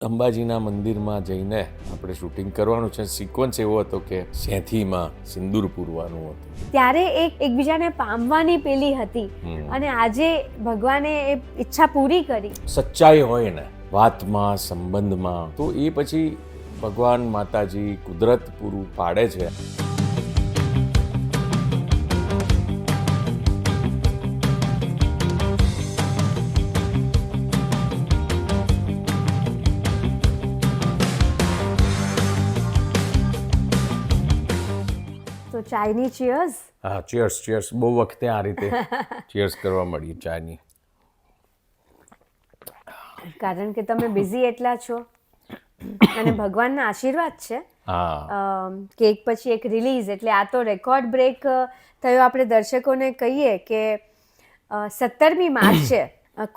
અંબાજીના મંદિરમાં જઈને આપણે શૂટિંગ કરવાનું છે. સિક્વન્સ એવો હતો કે સેથીમાં સિંદૂર પૂરવાનું હતું. ત્યારે એકબીજાને પામવાની પેલી હતી અને આજે ભગવાને એ ઈચ્છા પૂરી કરી. સચ્ચાઈ હોય ને વાતમાં, સંબંધમાં, તો એ પછી ભગવાન, માતાજી, કુદરત પૂરું પાડે છે. તો ચાયની ચીયર્સ. હા, ચીયર્સ ચીયર્સ. બહુ વખતે આ રીતે ચીયર્સ કરવા મળી ચાની. કારણ કે તમે બિઝી એટલા છો અને ભગવાનના આશીર્વાદ છે કે એક પછી એક રિલીઝ, એટલે આ તો રેકોર્ડ બ્રેક થયો. આપણે દર્શકોને કહીએ કે 17મી માર્ચે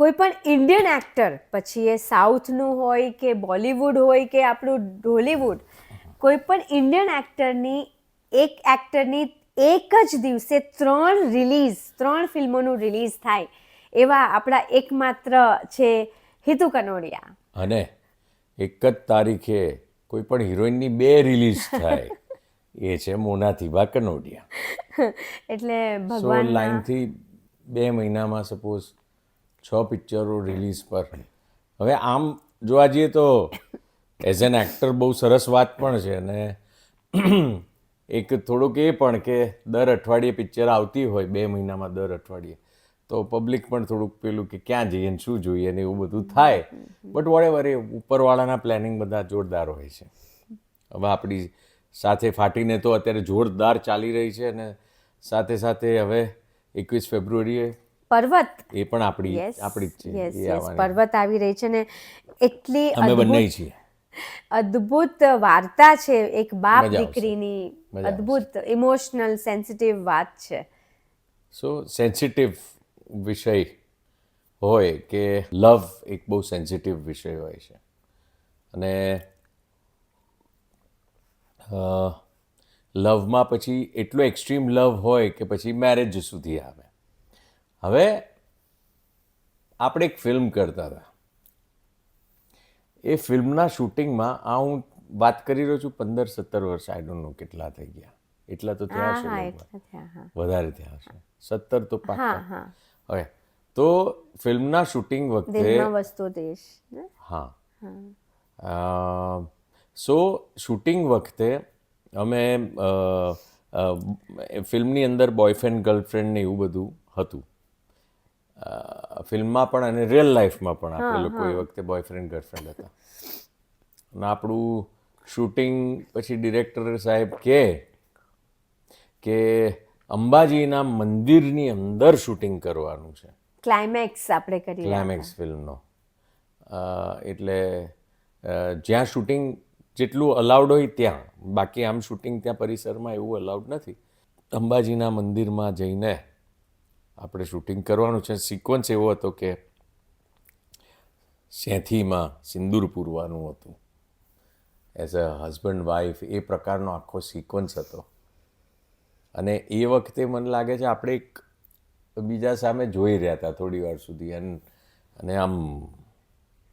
કોઈ પણ ઇન્ડિયન એક્ટર, પછી એ સાઉથનું હોય કે બોલિવૂડ હોય કે આપણું ઢોલિવૂડ, કોઈ પણ ઇન્ડિયન એક એક્ટરની એક જ દિવસે 3 ફિલ્મોનું રિલીઝ થાય એવા આપણા એકમાત્ર છે હિતુ કનોડિયા. અને એક જ તારીખે કોઈ પણ હિરોઈનની 2 રિલીઝ થાય એ છે મોનાથીબા કનોડિયા. એટલે ભગવાન લાઈનથી 2 મહિનામાં સપોઝ 6 પિક્ચરો રિલીઝ પર. હવે આમ જોવા જઈએ તો એઝ એન એક્ટર બહુ સરસ વાત પણ છે, અને એક થોડુંક એ પણ કે દર અઠવાડિયે પિક્ચર આવતી હોય 2 મહિનામાં, દર અઠવાડિયે, તો પબ્લિક પણ થોડુંક પેલું કે ક્યાં જઈએ ને શું જોઈએ ને એવું બધું થાય. બટ વોટેવર, એ ઉપરવાળાના પ્લાનિંગ બધા જોરદાર હોય છે. હવે આપણી સાથે ફાટીને તો અત્યારે જોરદાર ચાલી રહી છે, અને સાથે સાથે હવે 21 ફેબ્રુઆરીએ પર્વત, એ પણ આપણી જ છે. પર્વત આવી રહી છે ને એટલી અમે બંને છીએ. અદ્ભુત વાર્તા છે, એક બાપ દીકરીની અદ્ભુત ઇમોશનલ સેન્સિટિવ વાત છે. સો સેન્સિટિવ વિષય હોય કે લવ એક બહુ સેન્સિટિવ વિષય હોય છે, અને લવમાં પછી એટલો એક્સ્ટ્રીમ લવ હોય કે પછી મેરેજ સુધી આવે. હવે આપણે એક ફિલ્મ કરતા હતા, એ ફિલ્મના શૂટિંગમાં હું વાત કરી રહ્યો છું 15-17 વર્ષ, આઈ ડોન્ટ નો કેટલા થઈ ગયા, એટલા તો થયા હશે, વધારે થયા હશે, 17 તો પાક્કા. હવે તો ફિલ્મના શૂટિંગ વખતે સો શૂટિંગ વખતે અમે ફિલ્મની અંદર બોયફ્રેન્ડ ગર્લફ્રેન્ડ ને એવું બધું હતું, ફિલ્મમાં પણ અને રિયલ લાઈફમાં પણ. આપણે લોકો એ વખતે બોયફ્રેન્ડ ગર્લફ્રેન્ડ હતા. અને આપણું શૂટિંગ પછી ડિરેક્ટર સાહેબ કે અંબાજીના મંદિરની અંદર શૂટિંગ કરવાનું છે, ક્લાઇમેક્સ આપણે કરી, ક્લાઇમેક્સ ફિલ્મનો. એટલે જ્યાં શૂટિંગ જેટલું અલાઉડ હોય ત્યાં, બાકી આમ શૂટિંગ ત્યાં પરિસરમાં એવું અલાઉડ નથી. અંબાજીના મંદિરમાં જઈને આપણે શૂટિંગ કરવાનું છે. સિક્વન્સ એવો હતો કે સેથીમાં સિંદૂર પૂરવાનું હતું. એઝ અ હસબન્ડ વાઈફ એ પ્રકારનો આખો સિક્વન્સ હતો. અને એ વખતે મને લાગે છે આપણે એક બીજા સામે જોઈ રહ્યા હતા થોડી વાર સુધી, અને આમ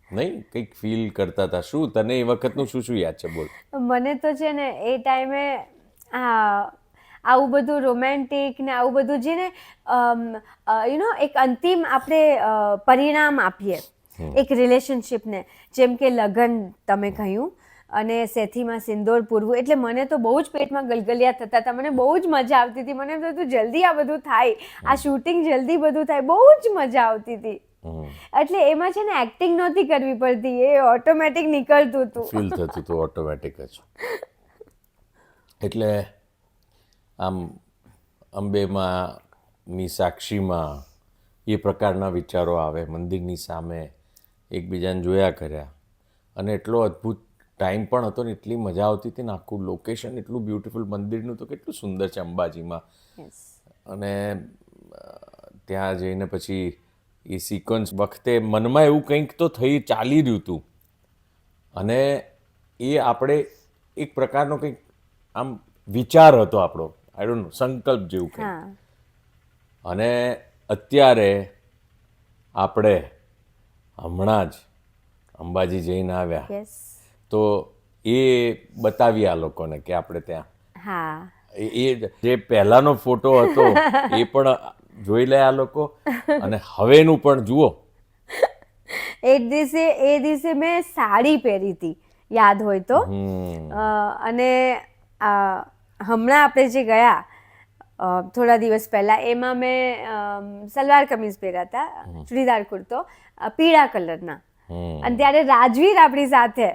નહીં કંઈક ફીલ કરતા હતા. શું તને એ વખતનું શું યાદ છે? બોલ. મને તો છે ને એ ટાઈમે આવું બધું રોમેન્ટિક ને આવું બધું જે ને એક અંતિમ આપણે પરિણામ આપીએ એક રિલેશનશિપને, જેમ કે લગ્ન તમે કહ્યું અને સેથીમાં સિંદૂર પૂરવું, એટલે મને તો બહુ જ પેટમાં ગલગલિયા થતા હતા. મને બહુ જ મજા આવતી હતી. મને એમ થતું જલ્દી આ બધું થાય, આ શૂટિંગ જલ્દી બધું થાય, બહુ જ મજા આવતી હતી. એટલે એમાં છે ને એક્ટિંગ નહોતી કરવી પડતી, એ ઓટોમેટિક નીકળતું હતું, ફીલ થતું હતું ઓટોમેટિક જ. એટલે આમ અંબેમાં ની સાક્ષીમાં એ પ્રકારના વિચારો આવે, મંદિરની સામે એકબીજાને જોયા કર્યા, અને એટલો અદ્ભુત ટાઈમ પણ હતો ને એટલી મજા આવતી હતી ને. આખું લોકેશન એટલું બ્યુટિફુલ, મંદિરનું તો કેટલું સુંદર છે અંબાજીમાં. અને ત્યાં જઈને પછી એ સિક્વન્સ વખતે મનમાં એવું કંઈક તો ચાલી રહ્યું હતું, અને એ આપણે એક પ્રકારનો કંઈક આમ વિચાર હતો આપણો, આઈ ડોન્ટ નો, સંકલ્પ જેવું કંઈક. અને અત્યારે આપણે હમણાં જ અંબાજી જઈને આવ્યા યસ. તો એ બતાવી આ લોકોને કે આપણે ત્યાં હા, એ જે પહેલાનો ફોટો હતો એ પણ જોઈ લે આ લોકો અને હવેનું પણ જુઓ. એ દિવસે મેં સાડી પહેરી હતી, યાદ હોય તો. અને હમણાં આપણે જે ગયા થોડા દિવસ પહેલા, એમાં મેં સલવાર કમીઝ પહેર્યા હતા, ચૂડીદાર કુર્તો, પીળા કલરના. અને ત્યારે રાજવીર આપણી સાથે.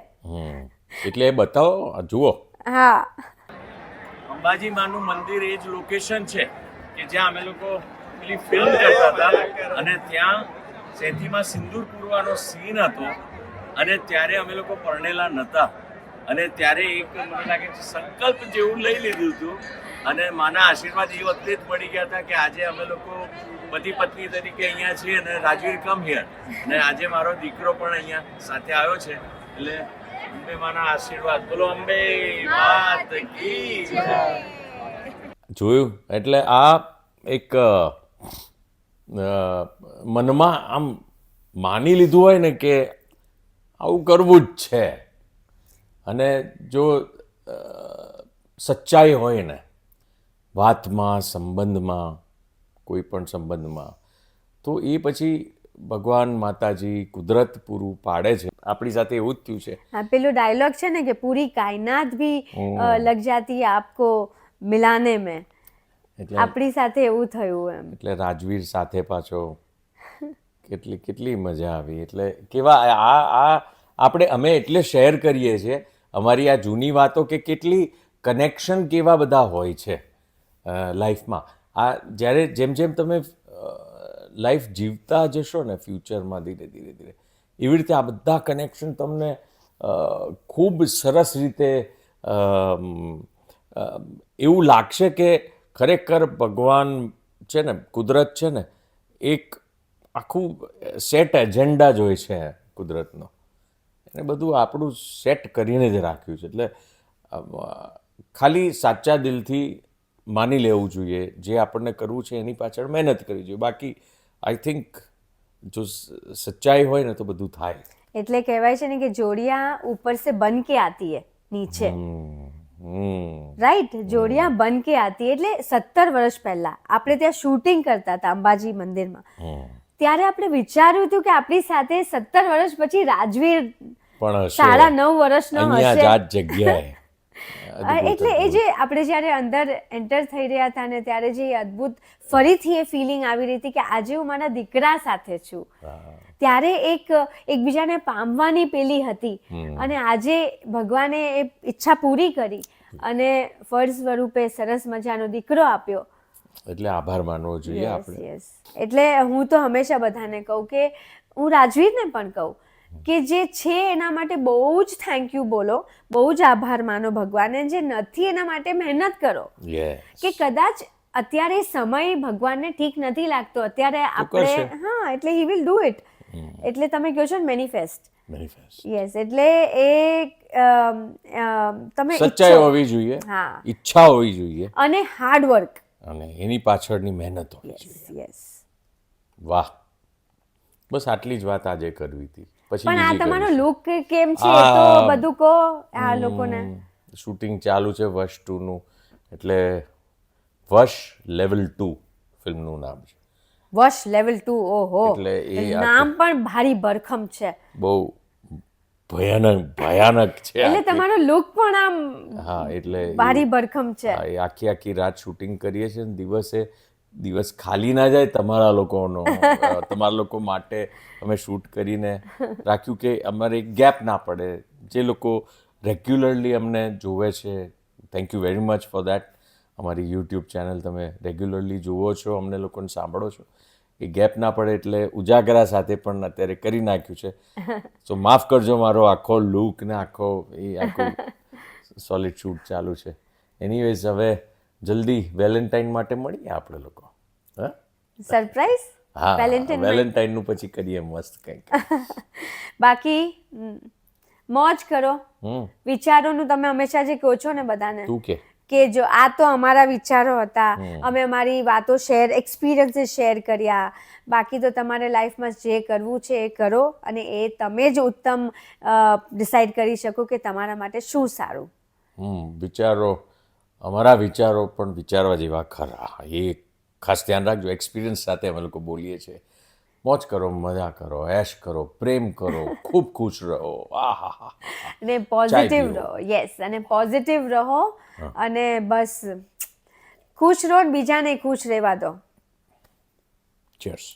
એટલે એ બતાવો, જુઓ. હા, અંબાજી માનું મંદિર એ જ લોકેશન છે કે જ્યાં અમે લોકો પેલી ફિલ્મ કરતા હતા અને ત્યાં સેથીમાં સિંદૂર પૂરવાનો સીન હતો અને ત્યારે અમે લોકો પરણેલા નહોતા અને ત્યારે એક મને લાગે છે સંકલ્પ જેવું લઈ લીધું હતું અને માના આશીર્વાદ એ વખતે જ મળી ગયા હતા કે આજે અમે લોકો પતિ પત્ની તરીકે અહીંયા છીએ અને રાજવીર કમ હિયર અને આજે મારો દીકરો પણ અહીંયા સાથે આવ્યો છે. એટલે અંબે માના આશીર્વાદ. બોલો અંબે માત કી જય. જોયું? એટલે આ એક મનમાં આમ માની લીધું હોય ને કે આવું કરવું જ છે અને જો સચ્ચાઈ હોય ને વાતમાં, સંબંધમાં, કોઈ પણ સંબંધમાં, તો એ પછી ભગવાન, માતાજી, કુદરત પૂરું પાડે છે. આપણી સાથે એવું જ થયું છે. હા, પેલો ડાયલોગ છે ને કે પૂરી કાયનાત ભી લગ જાતી है आपको मिलाने में. એટલે આપણી સાથે એવું થયું એમ. એટલે રાજવીર સાથે પાછો કેટલી મજા આવી. એટલે કેવા આ આપણે અમે એટલે શેર કરીએ છીએ અમારી આ જૂની વાતો કે કેટલી કનેક્શન કેવા બધા હોય છે લાઈફમાં. આ જ્યારે જેમ જેમ તમે લાઈફ જીવતા જશો ને ફ્યુચરમાં ધીરે ધીરે એવી રીતે આ બધા કનેક્શન તમને ખૂબ સરસ રીતે એવું લાગશે કે ખરેખર ભગવાન છે ને, કુદરત છે ને, એક આખું સેટ એજન્ડા જ હોય છે કુદરતનો. એને બધું આપણું સેટ કરીને જ રાખ્યું છે. એટલે ખાલી સાચા દિલથી માની લેવું જોઈએ જે આપણને કરવું છે એની પાછળ મહેનત કરવી જોઈએ. બાકી આઈ થિંક જો સચ્ચાઈ હોય ને તો બધું થાય. એટલે કહેવાય છે ને કે જોડિયા ઉપર સે બન કે આતી હે નીચે. રાઈટ, જોડિયા બન કે આતી. એટલે 17 વર્ષ પહેલા આપણે ત્યાં શૂટિંગ કરતા હતા અંબાજી મંદિરમાં. ત્યારે આપણે વિચાર્યું હતું કે આપણી સાથે 17 વર્ષ પછી રાજવીર પણ 9.5 વર્ષનો અહીંયા હશે. જ આ જ જગ્યાએ એટલે એ જે આપણે જ્યારે અંદર એન્ટર થઈ રહ્યા હતા ને ત્યારે જે અદ્ભુત ફરીથી એ ફિલિંગ આવી રહી હતી કે આજે હું મારા દીકરા સાથે છું. ત્યારે એકબીજાને પામવાની પેલી હતી અને આજે ભગવાને એ ઈચ્છા પૂરી કરી અને ફળ સ્વરૂપે સરસ મજાનો દીકરો આપ્યો. એટલે આભાર માનવો જોઈએ આપણે. યસ. એટલે હું તો હંમેશા બધાને કહું કે હું રાજવીરને પણ કહું કે જે છે એના માટે બહુ જ થેન્ક યુ બોલો, બહુ જ આભાર માનો ભગવાનને. જે નથી એના માટે મહેનત કરો. કે કદાચ અત્યારે સમય ભગવાનને ઠીક નથી લાગતો, અત્યારે આપણે હા, એટલે હી વિલ ડુ ઇટ. એટલે તમે કહો છો ને મેનિફેસ્ટ. યસ. એટલે એ તમે સચ્ચાઈ હોવી જોઈએ, હા, ઈચ્છા હોવી જોઈએ અને હાર્ડ વર્ક અને એની પાછળની મહેનત હોવી જોઈએ. યસ. વાહ, બસ આટલી જ વાત આજે કરવી હતી. પછી પણ આ બીજી તમારો કરીશું. લુક કેમ છે એ તો બધું કહો આ લોકોને. શૂટિંગ ચાલુ છે વશ 2 નું. એટલે વશ લેવલ 2 ફિલ્મનું નામ છે. વશ લેવલ 2. ઓહો, એટલે એ નામ પણ ભારી ભરખમ છે. બહુ ભયાનક છે. એટલે તમારો લુક પણ આમ હા, એટલે ભારી ભરખમ છે. એ આખી રાત શૂટિંગ કરીએ છીએ ને દિવસ ખાલી ના જાય તમારા લોકોનો. તમારા લોકો માટે અમે શૂટ કરીને રાખ્યું કે અમારે એક ગેપ ના પડે. જે લોકો રેગ્યુલરલી અમને જોવે છે, thank you very much for that. અમારી યુટ્યુબ ચેનલ તમે રેગ્યુલરલી જુઓ છો, અમને લોકોને સાંભળો છો. એ ગેપ ના પડે એટલે ઉજાગરા સાથે પણ અત્યારે કરી નાખ્યું છે. સો માફ કરજો, મારો આખો લુક ને આખું સોલિડ શૂટ ચાલુ છે. એનીવેઝ હવે જલ્દી વેલેન્ટાઇન માટે મળીએ આપણે લોકો. હા, સરપ્રાઈઝ. હા, વેલેન્ટાઇનનું પછી કરીએ મસ્ત કંઈક. બાકી મોજ કરો. વિચારોનું તમે હંમેશા જે કહો છો ને બધાને તું કે કે જો આ તો અમારા વિચારો હતા, અમે અમારી વાતો એક્સપિરિયન્સીસ શેર કર્યા, બાકી તો તમારે લાઈફમાં જે કરવું છે એ કરો અને એ તમે જ ઉત્તમ ડિસાઈડ કરી શકો કે તમારા માટે શું સારું. વિચારો, અમારા વિચારો પણ વિચારવા જેવા ખરા, એ ખાસ ધ્યાન રાખજો. એક્સપિરિયન્સ સાથે અમે લોકો બોલીએ છીએ. મોજ કરો, મજા કરો, એશ કરો, પ્રેમ કરો, ખૂબ ખુશ રહો. આહા, અને પોઝિટિવ પીઓ. રહો. યસ, અને પોઝિટિવ રહો અને બસ ખુશ રહો ને બીજાને ખુશ રહેવા દો. ચીયર્સ.